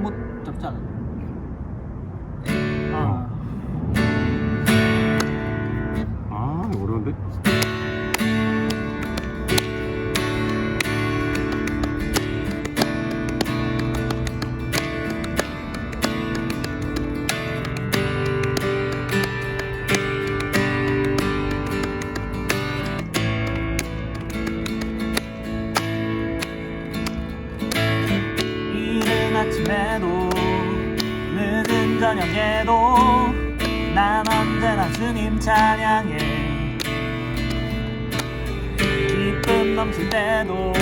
못 잡잖아. 이거 어려운데? 이른 아침에도 늦은 저녁에도 난 언제나 주님 찬양해. 기쁨 넘칠 때도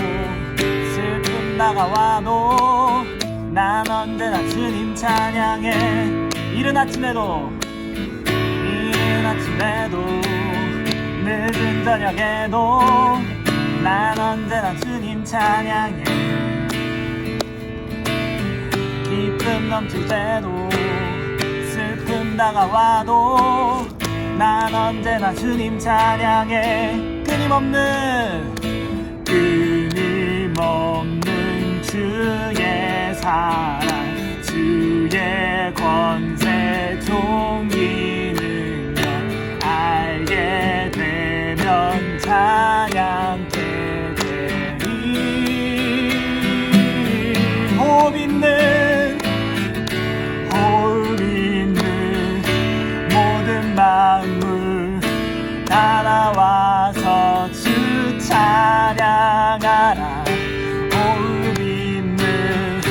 슬픔 다가와도 난 언제나 주님 찬양해. 이른 아침에도 늦은 저녁에도 난 언제나 주님 찬양해. 기쁨 넘칠 때도 슬픔 다가와도 난 언제나 주님 찬양해. 끊임없는 주의 사랑, 주의 권세 종기 능력 알게 되면 찬양케 되리. 호흡 있는 모든 만물 다 나와서 주 찬양하라. 호흡 있는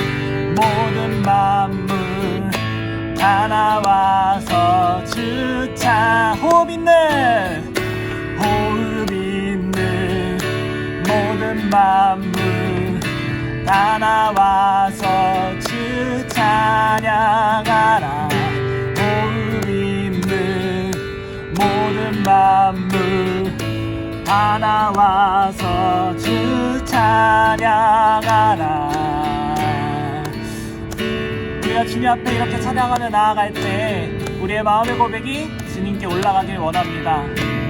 모든 만물 다 나와서 주 호흡 있는 모든 만물 다 나와서 주 찬양하라. 호흡 있는 모든 만물 다 나와서 주 찬양하라. 우리가 주님 앞에 이렇게 찬양하며 나아갈 때 우리의 마음의 고백이 주님께 올라가길 원합니다.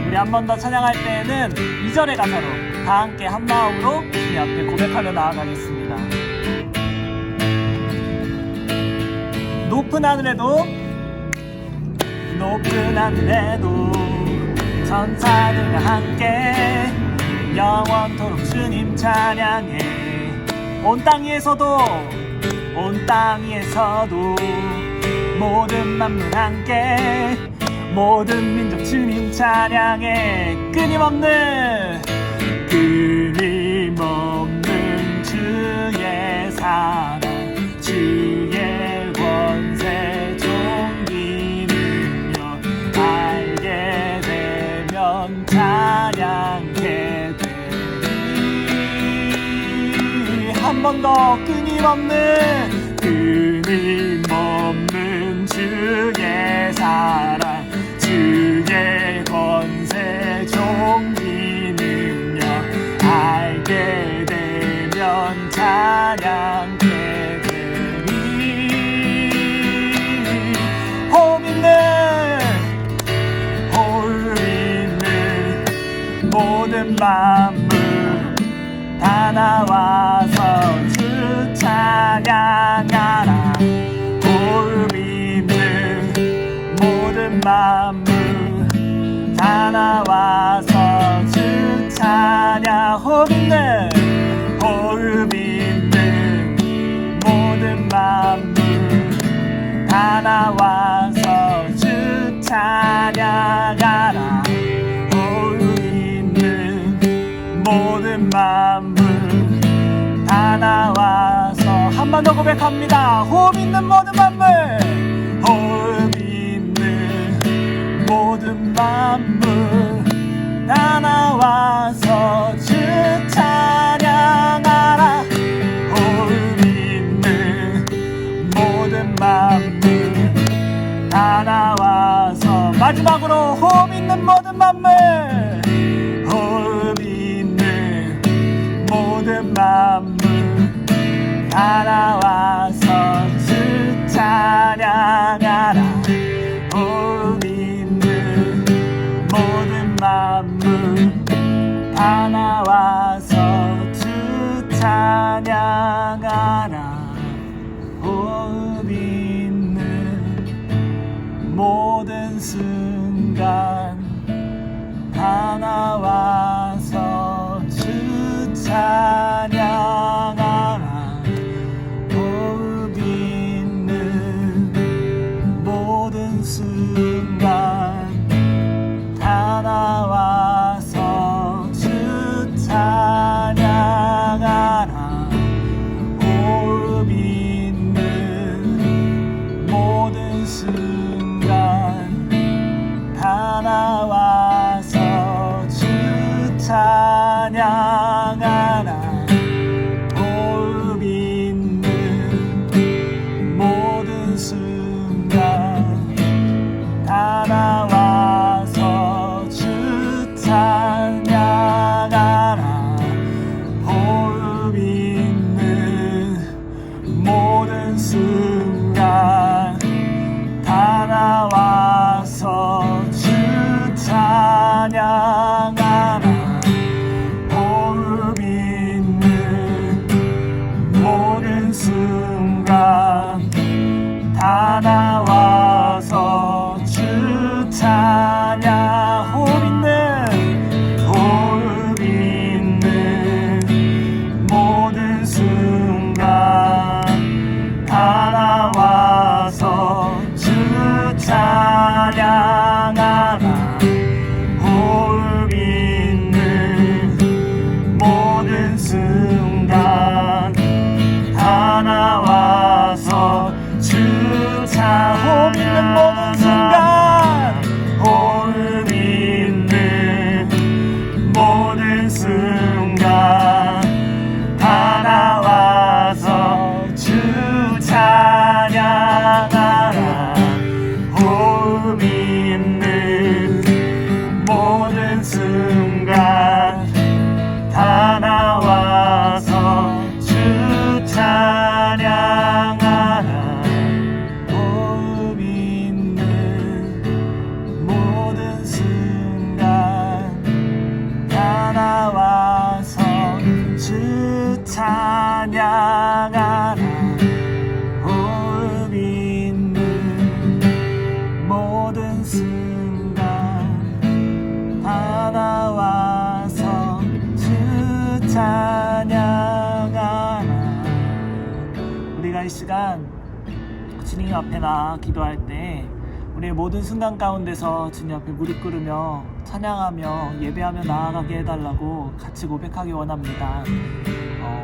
우리 한 번 더 찬양할 때에는 2절의 가사로 다 함께 한 마음으로 주님 앞에 고백하며 나아가겠습니다. 높은 하늘에도 천사들과 함께 영원토록 주님 찬양해. 온 땅 위에서도 모든 만물 함께 모든 민족 주님 찬양해. 끊임없는 주의 사랑, 주의 권세 종기 능력 알게 되면 찬양케 되리. 한 번 더 끊임없는 주의 사랑, 주의 권세 종기 능력 알게 되면 찬양케 되리. 호흡 있는 모든 만물 다 나와서 주 찬양하라. 호흡 있는 모든 만물 다 나와서 주 찬양. 호흡 있는 모든 만물 다 나와서 주 찬양하라. 호흡 있는 모든 만물 다 나와서 한 번 더 고백합니다. 호흡 있는 모든 만물, 호흡 있는 모든 만물 다 나와서 주 찬양하라. 호흡 있는 모든 만물 다 나와서 마지막으로 호흡 있는 모든 만물, 호흡 있는 모든 만물 다 나와서 주 찬양하라. 호흡 있는 모든 만물 다 나와서 주 찬양하라. 다 나와서 주 찬양하라. 호흡 있는 모든 순간 다 나와서 주 찬양. 호흡 있는 모든 순간, 호흡 있는 모든 순간 다 나와서 주 찬양하라. 호흡 있는 모든 순간 다 나와서 주 찬양하라. 호흡 있는 모든 순간 다 나와서 주 찬양하라. 호흡 있는 모든 순간 다 나와서 주 찬양하라. 우리가 이 시간 주님 앞에 나 기도할 때 우리의 모든 순간 가운데서 주님 앞에 무릎 꿇으며 찬양하며 예배하며 나아가게 해달라고 같이 고백하기 원합니다.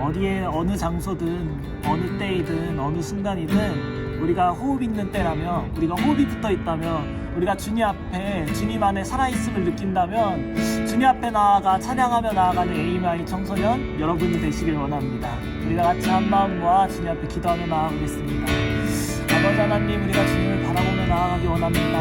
어디에 어느 장소든 어느 때이든 어느 순간이든 우리가 호흡 있는 때라면, 우리가 호흡이 붙어 있다면, 우리가 주님 앞에 주님 안에 살아있음을 느낀다면 주님 앞에 나아가 찬양하며 나아가는 AMI 청소년 여러분이 되시길 원합니다. 우리가 같이 한 마음 모아 주님 앞에 기도하며 나아가겠습니다. 아버지 하나님, 우리가 주님을 바라보며 나아가기 원합니다.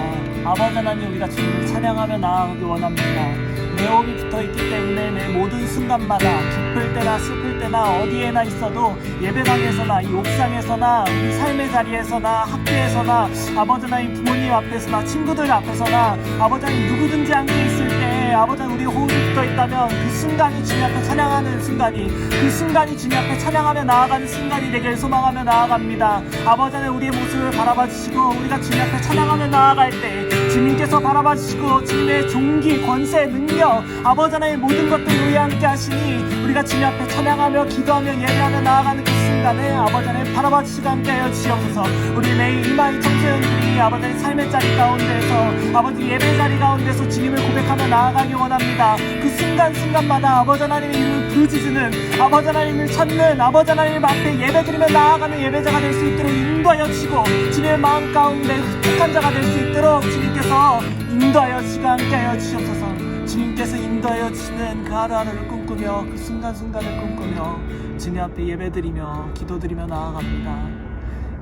아버지 하나님, 우리가 주님을 찬양하며 나아가기 원합니다. 내 호흡이 붙어있기 때문에 내 모든 순간마다 기쁠 때나 슬플 때나 어디에나 있어도 예배당에서나 이 옥상에서나 우리 삶의 자리에서나 학교에서나 아버지 하나님 부모님 앞에서나 친구들 앞에서나 아버지 하나님 누구든지 함께 있을 때 아버지 하나님 우리 호흡이 붙어있다면 그 순간이 주님 앞에 찬양하는 순간이, 그 순간이 주님 앞에 찬양하며 나아가는 순간이 되길 소망하며 나아갑니다. 아버지 하나님 우리의 모습을 바라봐 주시고 우리가 주님 앞에 찬양하며 나아갈 때 주님께서 바라봐 주시고 주님의 존귀, 권세, 능력 아버지 하나님 모든 것들을 위해 함께 하시니 우리가 주님 앞에 찬양하며 기도하며 예배하며 나아가는 그 순간에 아버지 하나님 바라봐 주시고 함께 하여 주시옵소서. 우리 매일 이마이 청소년들이 아버지 하나님 삶의 자리 가운데서 아버지 예배 자리 가운데서 주님을 고백하며 나아가기 원합니다. 그 순간순간마다 아버지 하나님의 이름을 부르짖는, 아버지 하나님을 찾는, 아버지 하나님 앞에 예배드리며 나아가는 예배자가 될 수 있도록 인도하여 주시고 주님의 마음 가운데 흡족한 자가 될 수 있도록 주님께서 인도하여 주시고 함께하여 주시옵소서. 주님께서 인도하여 주시는 그 하루하루를 꿈꾸며 그 순간순간을 꿈꾸며 주님 앞에 예배드리며 기도드리며 나아갑니다.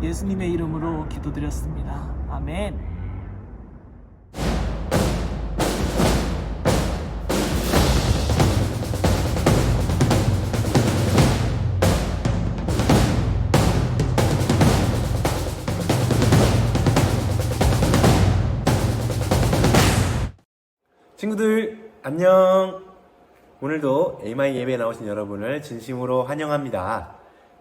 예수님의 이름으로 기도드렸습니다. 아멘. 친구들 안녕. 오늘도 AMI 예배에 나오신 여러분을 진심으로 환영합니다.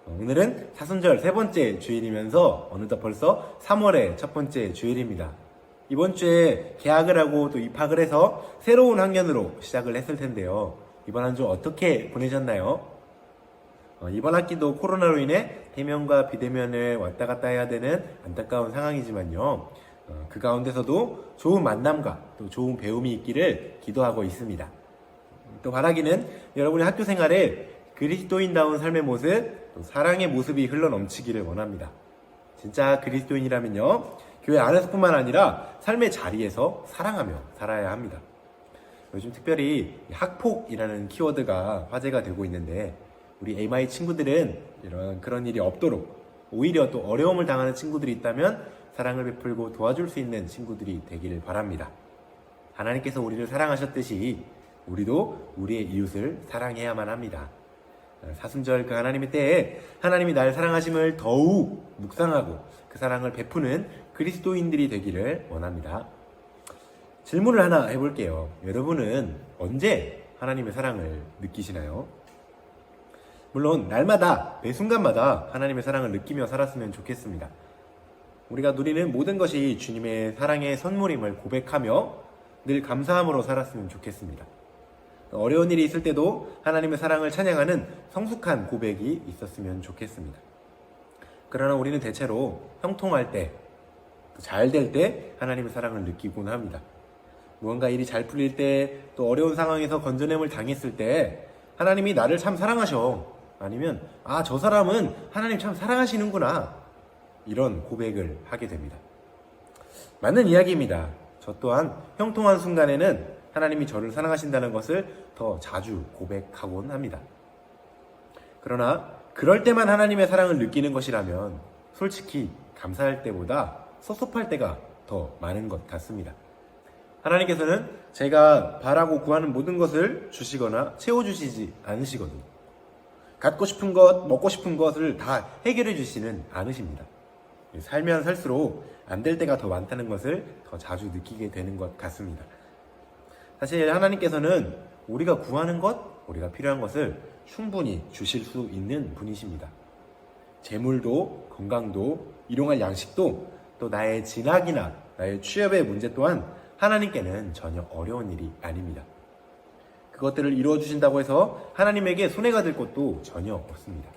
오늘은 사순절 세 번째 주일이면서 어느덧 벌써 3월의 첫 번째 주일입니다. 이번 주에 개학을 하고 또 입학을 해서 새로운 학년으로 시작을 했을 텐데요. 이번 한 주 어떻게 보내셨나요? 이번 학기도 코로나로 인해 대면과 비대면을 왔다 갔다 해야 되는 안타까운 상황이지만요. 그 가운데서도 좋은 만남과 또 좋은 배움이 있기를 기도하고 있습니다. 또 바라기는 여러분의 학교 생활에 그리스도인다운 삶의 모습, 또 사랑의 모습이 흘러넘치기를 원합니다. 진짜 그리스도인이라면요, 교회 안에서뿐만 아니라 삶의 자리에서 사랑하며 살아야 합니다. 요즘 특별히 학폭이라는 키워드가 화제가 되고 있는데 우리 AMI 친구들은 그런 일이 없도록 오히려 또 어려움을 당하는 친구들이 있다면 사랑을 베풀고 도와줄 수 있는 친구들이 되기를 바랍니다. 하나님께서 우리를 사랑하셨듯이 우리도 우리의 이웃을 사랑해야만 합니다. 사순절 그 하나님의 때에 하나님이 날 사랑하심을 더욱 묵상하고 그 사랑을 베푸는 그리스도인들이 되기를 원합니다. 질문을 하나 해볼게요. 여러분은 언제 하나님의 사랑을 느끼시나요? 물론 날마다 매 순간마다 하나님의 사랑을 느끼며 살았으면 좋겠습니다. 우리가 누리는 모든 것이 주님의 사랑의 선물임을 고백하며 늘 감사함으로 살았으면 좋겠습니다. 어려운 일이 있을 때도 하나님의 사랑을 찬양하는 성숙한 고백이 있었으면 좋겠습니다. 그러나 우리는 대체로 형통할 때, 잘 될 때 하나님의 사랑을 느끼곤 합니다. 무언가 일이 잘 풀릴 때, 또 어려운 상황에서 건져냄을 당했을 때 하나님이 나를 참 사랑하셔. 아니면 저 사람은 하나님 참 사랑하시는구나. 이런 고백을 하게 됩니다. 맞는 이야기입니다. 저 또한 형통한 순간에는 하나님이 저를 사랑하신다는 것을 더 자주 고백하곤 합니다. 그러나 그럴 때만 하나님의 사랑을 느끼는 것이라면 솔직히 감사할 때보다 섭섭할 때가 더 많은 것 같습니다. 하나님께서는 제가 바라고 구하는 모든 것을 주시거나 채워주시지 않으시거든요. 갖고 싶은 것, 먹고 싶은 것을 다 해결해 주시는 않으십니다. 살면 살수록 안 될 때가 더 많다는 것을 더 자주 느끼게 되는 것 같습니다. 사실 하나님께서는 우리가 구하는 것, 우리가 필요한 것을 충분히 주실 수 있는 분이십니다. 재물도, 건강도, 일용할 양식도, 또 나의 진학이나 나의 취업의 문제 또한 하나님께는 전혀 어려운 일이 아닙니다. 그것들을 이루어 주신다고 해서 하나님에게 손해가 될 것도 전혀 없습니다.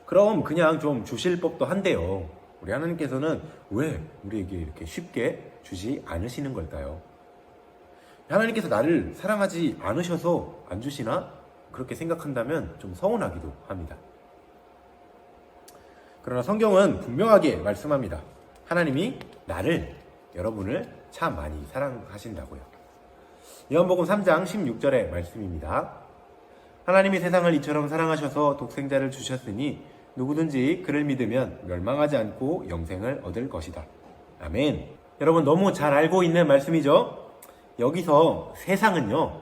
그럼 그냥 좀 주실 법도 한데요. 우리 하나님께서는 왜 우리에게 이렇게 쉽게 주지 않으시는 걸까요? 하나님께서 나를 사랑하지 않으셔서 안 주시나? 그렇게 생각한다면 좀 서운하기도 합니다. 그러나 성경은 분명하게 말씀합니다. 하나님이 나를, 여러분을 참 많이 사랑하신다고요. 요한복음 3장 16절의 말씀입니다. 하나님이 세상을 이처럼 사랑하셔서 독생자를 주셨으니 누구든지 그를 믿으면 멸망하지 않고 영생을 얻을 것이다. 아멘. 여러분 너무 잘 알고 있는 말씀이죠? 여기서 세상은요,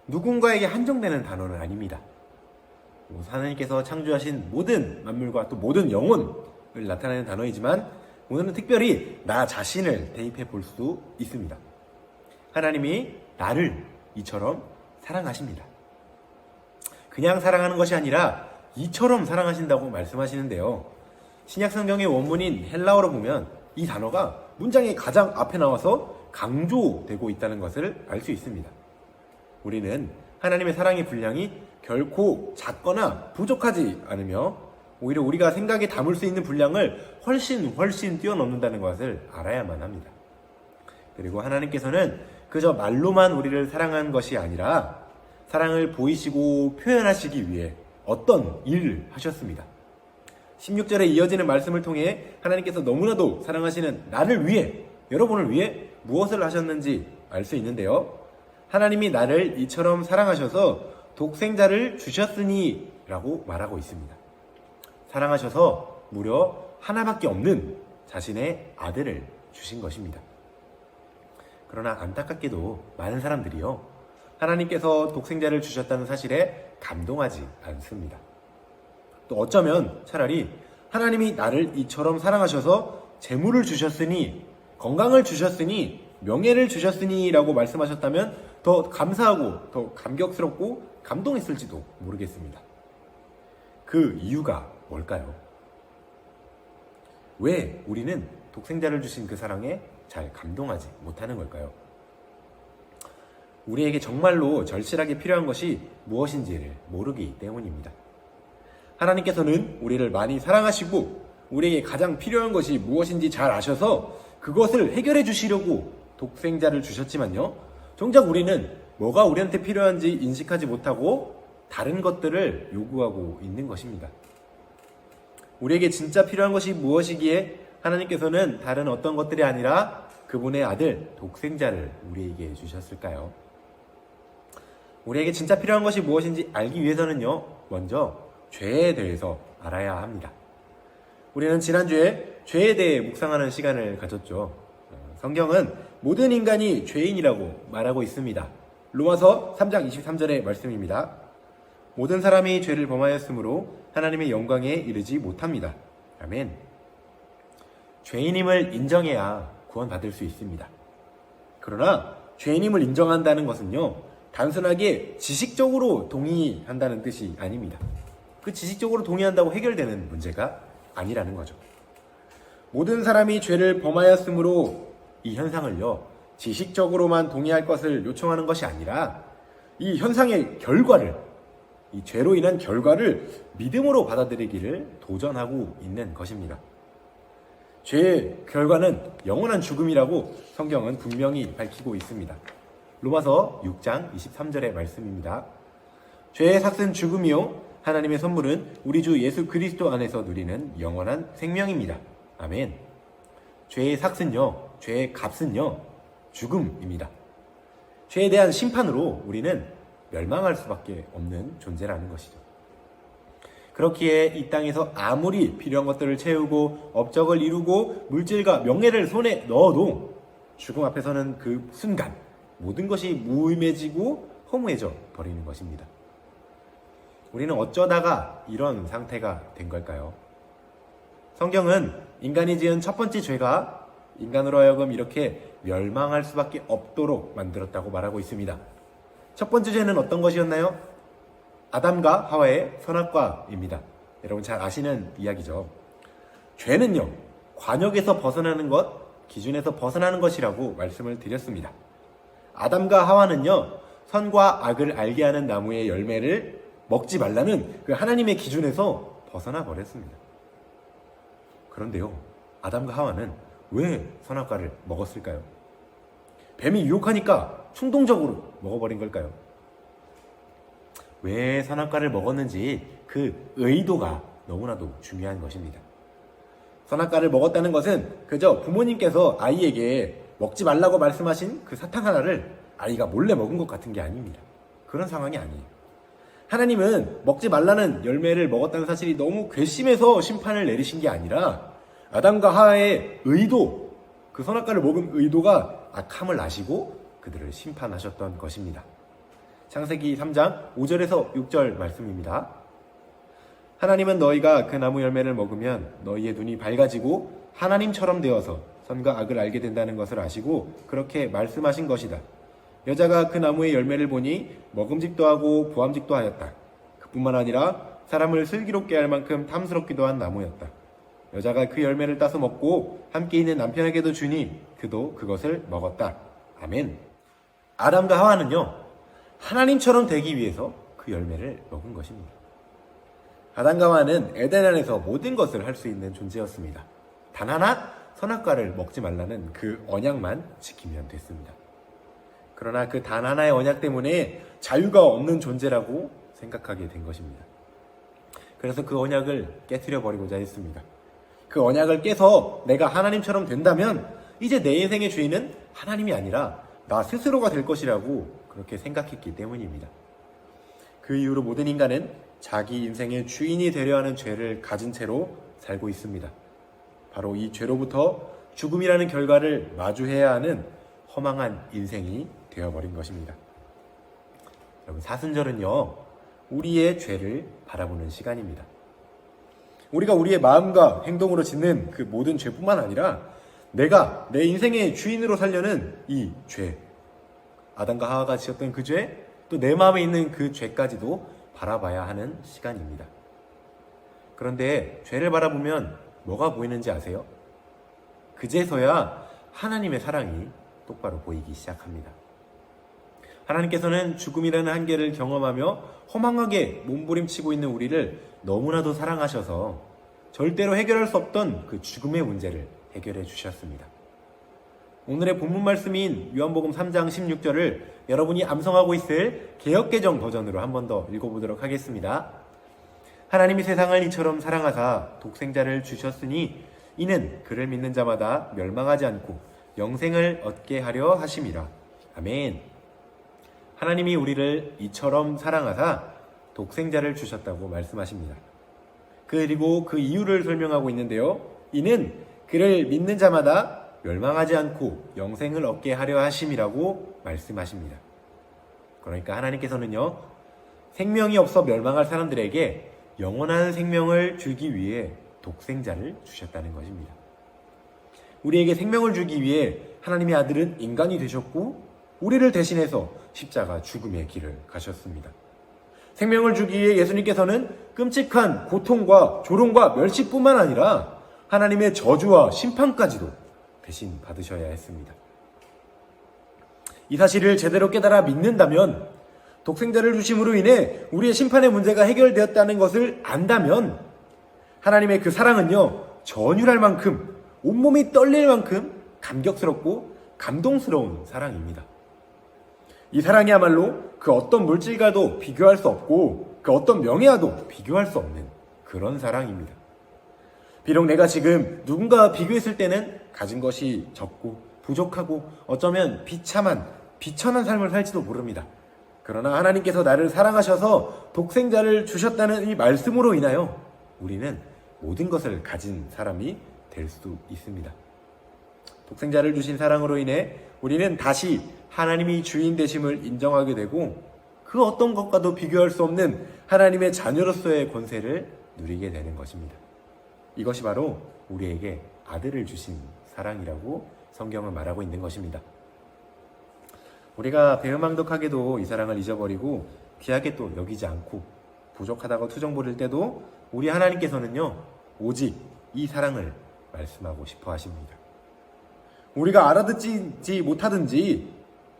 누군가에게 한정되는 단어는 아닙니다. 하나님께서 창조하신 모든 만물과 또 모든 영혼을 나타내는 단어이지만 오늘은 특별히 나 자신을 대입해 볼 수 있습니다. 하나님이 나를 이처럼 사랑하십니다. 그냥 사랑하는 것이 아니라 이처럼 사랑하신다고 말씀하시는데요. 신약성경의 원문인 헬라어로 보면 이 단어가 문장의 가장 앞에 나와서 강조되고 있다는 것을 알 수 있습니다. 우리는 하나님의 사랑의 분량이 결코 작거나 부족하지 않으며 오히려 우리가 생각에 담을 수 있는 분량을 훨씬 뛰어넘는다는 것을 알아야만 합니다. 그리고 하나님께서는 그저 말로만 우리를 사랑한 것이 아니라 사랑을 보이시고 표현하시기 위해 어떤 일을 하셨습니다. 16절에 이어지는 말씀을 통해 하나님께서 너무나도 사랑하시는 나를 위해, 여러분을 위해 무엇을 하셨는지 알 수 있는데요. 하나님이 나를 이처럼 사랑하셔서 독생자를 주셨으니 라고 말하고 있습니다. 사랑하셔서 무려 하나밖에 없는 자신의 아들을 주신 것입니다. 그러나 안타깝게도 많은 사람들이요, 하나님께서 독생자를 주셨다는 사실에 감동하지 않습니다. 또 어쩌면 차라리 하나님이 나를 이처럼 사랑하셔서 재물을 주셨으니, 건강을 주셨으니, 명예를 주셨으니 라고 말씀하셨다면 더 감사하고 더 감격스럽고 감동했을지도 모르겠습니다. 그 이유가 뭘까요? 왜 우리는 독생자를 주신 그 사랑에 잘 감동하지 못하는 걸까요? 우리에게 정말로 절실하게 필요한 것이 무엇인지를 모르기 때문입니다. 하나님께서는 우리를 많이 사랑하시고 우리에게 가장 필요한 것이 무엇인지 잘 아셔서 그것을 해결해 주시려고 독생자를 주셨지만요, 정작 우리는 뭐가 우리한테 필요한지 인식하지 못하고 다른 것들을 요구하고 있는 것입니다. 우리에게 진짜 필요한 것이 무엇이기에 하나님께서는 다른 어떤 것들이 아니라 그분의 아들 독생자를 우리에게 주셨을까요? 우리에게 진짜 필요한 것이 무엇인지 알기 위해서는요, 먼저 죄에 대해서 알아야 합니다. 우리는 지난주에 죄에 대해 묵상하는 시간을 가졌죠. 성경은 모든 인간이 죄인이라고 말하고 있습니다. 로마서 3장 23절의 말씀입니다. 모든 사람이 죄를 범하였으므로 하나님의 영광에 이르지 못합니다. 아멘. 죄인임을 인정해야 구원받을 수 있습니다. 그러나 죄인임을 인정한다는 것은요, 단순하게 지식적으로 동의한다는 뜻이 아닙니다. 그 지식적으로 동의한다고 해결되는 문제가 아니라는 거죠. 모든 사람이 죄를 범하였으므로 이 현상을요, 지식적으로만 동의할 것을 요청하는 것이 아니라 이 현상의 결과를, 이 죄로 인한 결과를 믿음으로 받아들이기를 도전하고 있는 것입니다. 죄의 결과는 영원한 죽음이라고 성경은 분명히 밝히고 있습니다. 로마서 6장 23절의 말씀입니다. 죄의 삭은 죽음이요 하나님의 선물은 우리 주 예수 그리스도 안에서 누리는 영원한 생명입니다. 아멘. 죄의 삭은요, 죄의 값은요, 죽음입니다. 죄에 대한 심판으로 우리는 멸망할 수밖에 없는 존재라는 것이죠. 그렇기에 이 땅에서 아무리 필요한 것들을 채우고 업적을 이루고 물질과 명예를 손에 넣어도 죽음 앞에서는 그 순간 모든 것이 무의미해지고 허무해져 버리는 것입니다. 우리는 어쩌다가 이런 상태가 된 걸까요? 성경은 인간이 지은 첫 번째 죄가 인간으로 하여금 이렇게 멸망할 수밖에 없도록 만들었다고 말하고 있습니다. 첫 번째 죄는 어떤 것이었나요? 아담과 하와의 선악과입니다. 여러분 잘 아시는 이야기죠. 죄는요, 관역에서 벗어나는 것, 기준에서 벗어나는 것이라고 말씀을 드렸습니다. 아담과 하와는요, 선과 악을 알게 하는 나무의 열매를 먹지 말라는 그 하나님의 기준에서 벗어나 버렸습니다. 그런데요, 아담과 하와는 왜 선악과를 먹었을까요? 뱀이 유혹하니까 충동적으로 먹어버린 걸까요? 왜 선악과를 먹었는지 그 의도가 너무나도 중요한 것입니다. 선악과를 먹었다는 것은 그저 부모님께서 아이에게 먹지 말라고 말씀하신 그 사탕 하나를 아이가 몰래 먹은 것 같은 게 아닙니다. 그런 상황이 아니에요. 하나님은 먹지 말라는 열매를 먹었다는 사실이 너무 괘씸해서 심판을 내리신 게 아니라 아담과 하와의 의도, 그 선악과를 먹은 의도가 악함을 아시고 그들을 심판하셨던 것입니다. 창세기 3장 5절에서 6절 말씀입니다. 하나님은 너희가 그 나무 열매를 먹으면 너희의 눈이 밝아지고 하나님처럼 되어서 선과 악을 알게 된다는 것을 아시고 그렇게 말씀하신 것이다. 여자가 그 나무의 열매를 보니 먹음직도 하고 보암직도 하였다. 그뿐만 아니라 사람을 슬기롭게 할 만큼 탐스럽기도 한 나무였다. 여자가 그 열매를 따서 먹고 함께 있는 남편에게도 주니 그도 그것을 먹었다. 아멘. 아담과 하와는요, 하나님처럼 되기 위해서 그 열매를 먹은 것입니다. 아담과 하와는 에덴 안에서 모든 것을 할 수 있는 존재였습니다. 단 하나 선악과를 먹지 말라는 그 언약만 지키면 됐습니다. 그러나 그 단 하나의 언약 때문에 자유가 없는 존재라고 생각하게 된 것입니다. 그래서 그 언약을 깨트려 버리고자 했습니다. 그 언약을 깨서 내가 하나님처럼 된다면 이제 내 인생의 주인은 하나님이 아니라 나 스스로가 될 것이라고 그렇게 생각했기 때문입니다. 그 이후로 모든 인간은 자기 인생의 주인이 되려 하는 죄를 가진 채로 살고 있습니다. 바로 이 죄로부터 죽음이라는 결과를 마주해야 하는 허망한 인생이 되어버린 것입니다. 여러분, 사순절은요, 우리의 죄를 바라보는 시간입니다. 우리가 우리의 마음과 행동으로 짓는 그 모든 죄뿐만 아니라 내가 내 인생의 주인으로 살려는 이 죄, 아담과 하와가 지었던 그 죄, 또 내 마음에 있는 그 죄까지도 바라봐야 하는 시간입니다. 그런데 죄를 바라보면 뭐가 보이는지 아세요? 그제서야 하나님의 사랑이 똑바로 보이기 시작합니다. 하나님께서는 죽음이라는 한계를 경험하며 허망하게 몸부림치고 있는 우리를 너무나도 사랑하셔서 절대로 해결할 수 없던 그 죽음의 문제를 해결해 주셨습니다. 오늘의 본문 말씀인 요한복음 3장 16절을 여러분이 암송하고 있을 개역개정 버전으로 한 번 더 읽어보도록 하겠습니다. 하나님이 세상을 이처럼 사랑하사 독생자를 주셨으니 이는 그를 믿는 자마다 멸망하지 않고 영생을 얻게 하려 하심이라. 아멘. 하나님이 우리를 이처럼 사랑하사 독생자를 주셨다고 말씀하십니다. 그리고 그 이유를 설명하고 있는데요. 이는 그를 믿는 자마다 멸망하지 않고 영생을 얻게 하려 하심이라고 말씀하십니다. 그러니까 하나님께서는요, 생명이 없어 멸망할 사람들에게 영원한 생명을 주기 위해 독생자를 주셨다는 것입니다. 우리에게 생명을 주기 위해 하나님의 아들은 인간이 되셨고 우리를 대신해서 십자가 죽음의 길을 가셨습니다. 생명을 주기 위해 예수님께서는 끔찍한 고통과 조롱과 멸시뿐만 아니라 하나님의 저주와 심판까지도 대신 받으셔야 했습니다. 이 사실을 제대로 깨달아 믿는다면 독생자를 주심으로 인해 우리의 심판의 문제가 해결되었다는 것을 안다면 하나님의 그 사랑은요, 전율할 만큼, 온몸이 떨릴 만큼 감격스럽고 감동스러운 사랑입니다. 이 사랑이야말로 그 어떤 물질과도 비교할 수 없고 그 어떤 명예와도 비교할 수 없는 그런 사랑입니다. 비록 내가 지금 누군가와 비교했을 때는 가진 것이 적고 부족하고 어쩌면 비참한 비천한 삶을 살지도 모릅니다. 그러나 하나님께서 나를 사랑하셔서 독생자를 주셨다는 이 말씀으로 인하여 우리는 모든 것을 가진 사람이 될 수 있습니다. 독생자를 주신 사랑으로 인해 우리는 다시 하나님이 주인 되심을 인정하게 되고 그 어떤 것과도 비교할 수 없는 하나님의 자녀로서의 권세를 누리게 되는 것입니다. 이것이 바로 우리에게 아들을 주신 사랑이라고 성경은 말하고 있는 것입니다. 우리가 배은망덕하게도 이 사랑을 잊어버리고 귀하게 또 여기지 않고 부족하다고 투정 부릴 때도 우리 하나님께서는요, 오직 이 사랑을 말씀하고 싶어 하십니다. 우리가 알아듣지 못하든지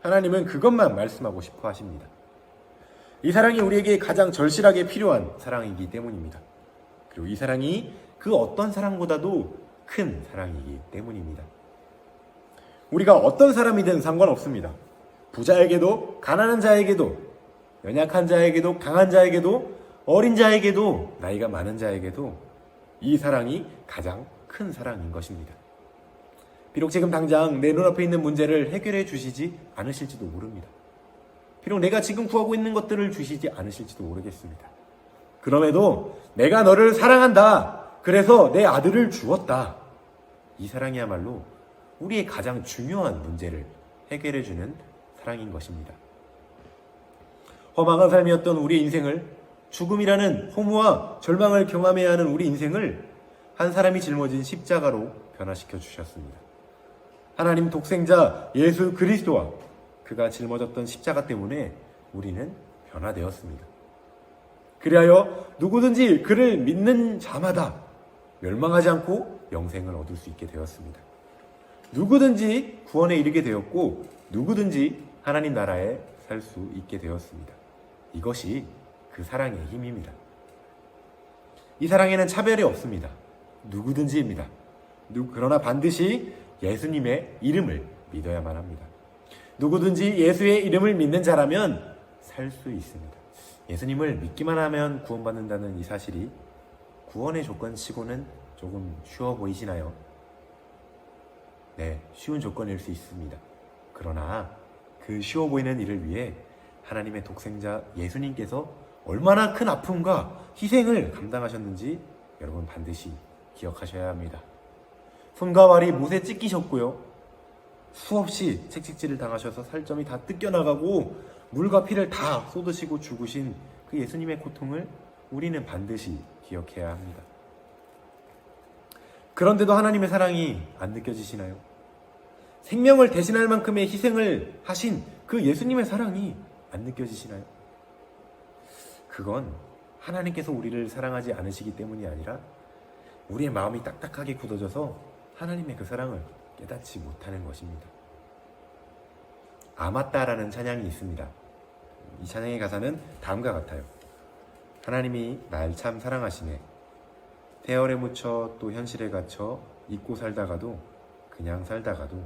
하나님은 그것만 말씀하고 싶어 하십니다. 이 사랑이 우리에게 가장 절실하게 필요한 사랑이기 때문입니다. 그리고 이 사랑이 그 어떤 사랑보다도 큰 사랑이기 때문입니다. 우리가 어떤 사람이든 상관없습니다. 부자에게도 가난한 자에게도 연약한 자에게도 강한 자에게도 어린 자에게도 나이가 많은 자에게도 이 사랑이 가장 큰 사랑인 것입니다. 비록 지금 당장 내 눈앞에 있는 문제를 해결해 주시지 않으실지도 모릅니다. 비록 내가 지금 구하고 있는 것들을 주시지 않으실지도 모르겠습니다. 그럼에도 내가 너를 사랑한다. 그래서 내 아들을 주었다. 이 사랑이야말로 우리의 가장 중요한 문제를 해결해 주는 사랑인 것입니다. 허망한 삶이었던 우리의 인생을, 죽음이라는 허무와 절망을 경험해야 하는 우리 인생을 한 사람이 짊어진 십자가로 변화시켜 주셨습니다. 하나님 독생자 예수 그리스도와 그가 짊어졌던 십자가 때문에 우리는 변화되었습니다. 그리하여 누구든지 그를 믿는 자마다 멸망하지 않고 영생을 얻을 수 있게 되었습니다. 누구든지 구원에 이르게 되었고 누구든지 하나님 나라에 살 수 있게 되었습니다. 이것이 그 사랑의 힘입니다. 이 사랑에는 차별이 없습니다. 누구든지입니다. 그러나 반드시 예수님의 이름을 믿어야만 합니다. 누구든지 예수의 이름을 믿는 자라면 살 수 있습니다. 예수님을 믿기만 하면 구원받는다는 이 사실이 구원의 조건치고는 조금 쉬워 보이시나요? 네, 쉬운 조건일 수 있습니다. 그러나 그 쉬워 보이는 일을 위해 하나님의 독생자 예수님께서 얼마나 큰 아픔과 희생을 감당하셨는지 여러분 반드시 기억하셔야 합니다. 손과 발이 못에 찢기셨고요. 수없이 채찍질을 당하셔서 살점이 다 뜯겨나가고 물과 피를 다 쏟으시고 죽으신 그 예수님의 고통을 우리는 반드시 기억해야 합니다. 그런데도 하나님의 사랑이 안 느껴지시나요? 생명을 대신할 만큼의 희생을 하신 그 예수님의 사랑이 안 느껴지시나요? 그건 하나님께서 우리를 사랑하지 않으시기 때문이 아니라 우리의 마음이 딱딱하게 굳어져서 하나님의 그 사랑을 깨닫지 못하는 것입니다. 아맞다라는 찬양이 있습니다. 이 찬양의 가사는 다음과 같아요. 하나님이 날 참 사랑하시네. 세월에 묻혀 또 현실에 갇혀 잊고 살다가도 그냥 살다가도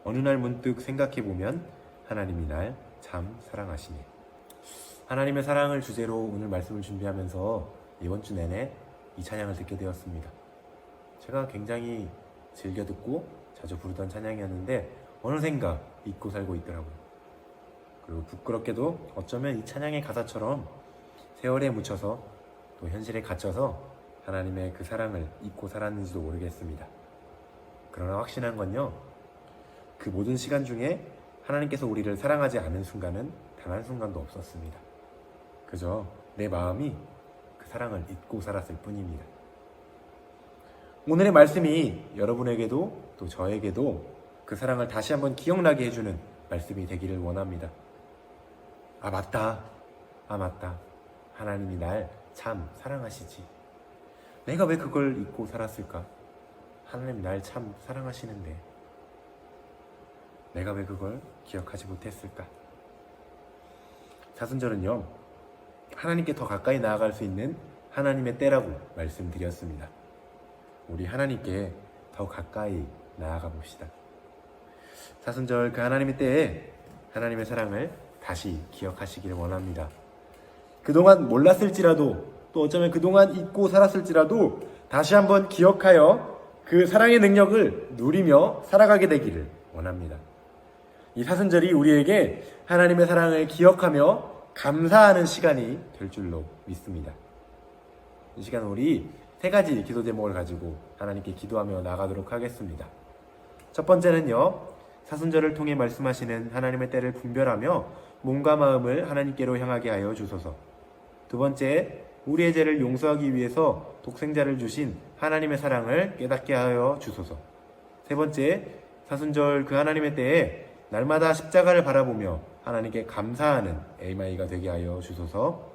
어느 날 문득 생각해보면 하나님이 날 참 사랑하시네. 하나님의 사랑을 주제로 오늘 말씀을 준비하면서 이번 주 내내 이 찬양을 듣게 되었습니다. 제가 굉장히 즐겨 듣고 자주 부르던 찬양이었는데 어느샌가 잊고 살고 있더라고요. 그리고 부끄럽게도 어쩌면 이 찬양의 가사처럼 세월에 묻혀서 또 현실에 갇혀서 하나님의 그 사랑을 잊고 살았는지도 모르겠습니다. 그러나 확신한 건요, 그 모든 시간 중에 하나님께서 우리를 사랑하지 않은 순간은 단 한순간도 없었습니다. 그저 내 마음이 그 사랑을 잊고 살았을 뿐입니다. 오늘의 말씀이 여러분에게도 또 저에게도 그 사랑을 다시 한번 기억나게 해주는 말씀이 되기를 원합니다. 아 맞다. 하나님이 날 참 사랑하시지. 내가 왜 그걸 잊고 살았을까? 하나님 날 참 사랑하시는데 내가 왜 그걸 기억하지 못했을까? 사순절은요, 하나님께 더 가까이 나아갈 수 있는 하나님의 때라고 말씀드렸습니다. 우리 하나님께 더 가까이 나아가 봅시다. 사순절 그 하나님의 때에 하나님의 사랑을 다시 기억하시기를 원합니다. 그동안 몰랐을지라도, 또 어쩌면 그동안 잊고 살았을지라도 다시 한번 기억하여 그 사랑의 능력을 누리며 살아가게 되기를 원합니다. 이 사순절이 우리에게 하나님의 사랑을 기억하며 감사하는 시간이 될 줄로 믿습니다. 이 시간 우리 3가지 기도 제목을 가지고 하나님께 기도하며 나가도록 하겠습니다. 첫 번째는요, 사순절을 통해 말씀하시는 하나님의 때를 분별하며 몸과 마음을 하나님께로 향하게 하여 주소서. 두 번째, 우리의 죄를 용서하기 위해서 독생자를 주신 하나님의 사랑을 깨닫게 하여 주소서. 세 번째, 사순절 그 하나님의 때에 날마다 십자가를 바라보며 하나님께 감사하는 에이마이가 되게 하여 주소서.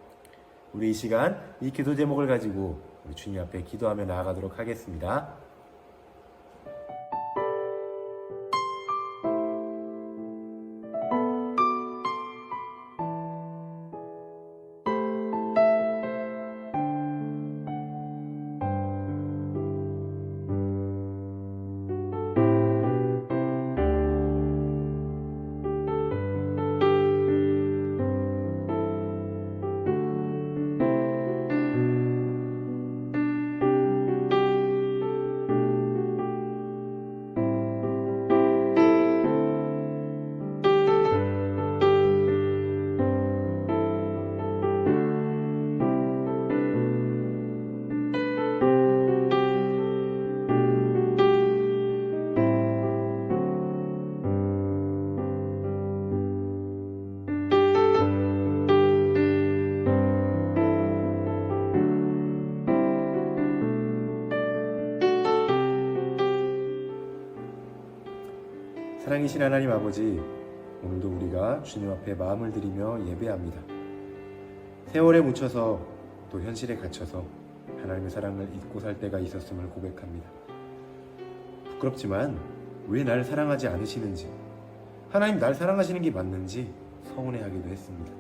우리 이 시간 이 기도 제목을 가지고 우리 주님 앞에 기도하며 나아가도록 하겠습니다. 사랑이신 하나님 아버지, 오늘도 우리가 주님 앞에 마음을 드리며 예배합니다. 세월에 묻혀서 또 현실에 갇혀서 하나님의 사랑을 잊고 살 때가 있었음을 고백합니다. 부끄럽지만 왜 날 사랑하지 않으시는지, 하나님 날 사랑하시는 게 맞는지 서운해하기도 했습니다.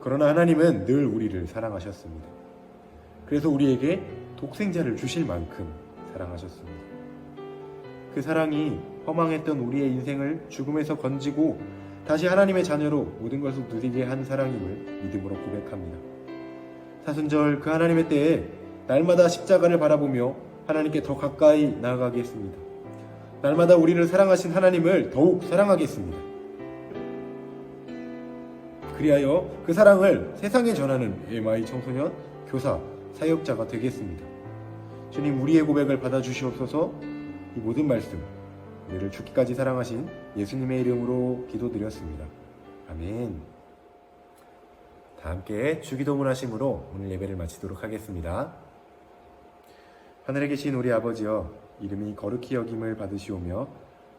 그러나 하나님은 늘 우리를 사랑하셨습니다. 그래서 우리에게 독생자를 주실 만큼 사랑하셨습니다. 그 사랑이 허망했던 우리의 인생을 죽음에서 건지고 다시 하나님의 자녀로 모든 것을 누리게 한 사랑임을 믿음으로 고백합니다. 사순절 그 하나님의 때에 날마다 십자가를 바라보며 하나님께 더 가까이 나아가겠습니다. 날마다 우리를 사랑하신 하나님을 더욱 사랑하겠습니다. 그리하여 그 사랑을 세상에 전하는 MI 청소년, 교사, 사역자가 되겠습니다. 주님, 우리의 고백을 받아주시옵소서. 이 모든 말씀 우리를 죽기까지 사랑하신 예수님의 이름으로 기도드렸습니다. 아멘. 다 함께 주기도문 하심으로 오늘 예배를 마치도록 하겠습니다. 하늘에 계신 우리 아버지여, 이름이 거룩히 여김을 받으시오며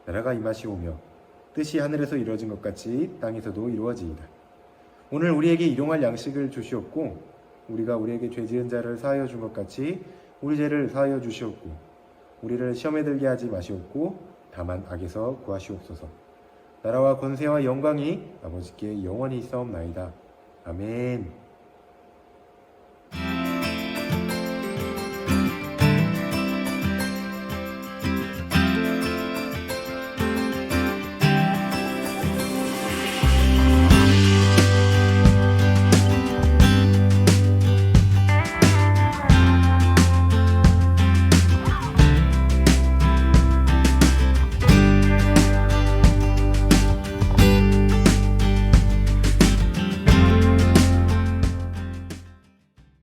나라가 임하시오며 뜻이 하늘에서 이루어진 것 같이 땅에서도 이루어지이다. 오늘 우리에게 일용할 양식을 주시옵고 우리가 우리에게 죄 지은 자를 사하여 준 것 같이 우리 죄를 사하여 주시옵고 우리를 시험에 들게 하지 마시옵고 다만 악에서 구하시옵소서. 나라와 권세와 영광이 아버지께 영원히 있사옵나이다. 아멘.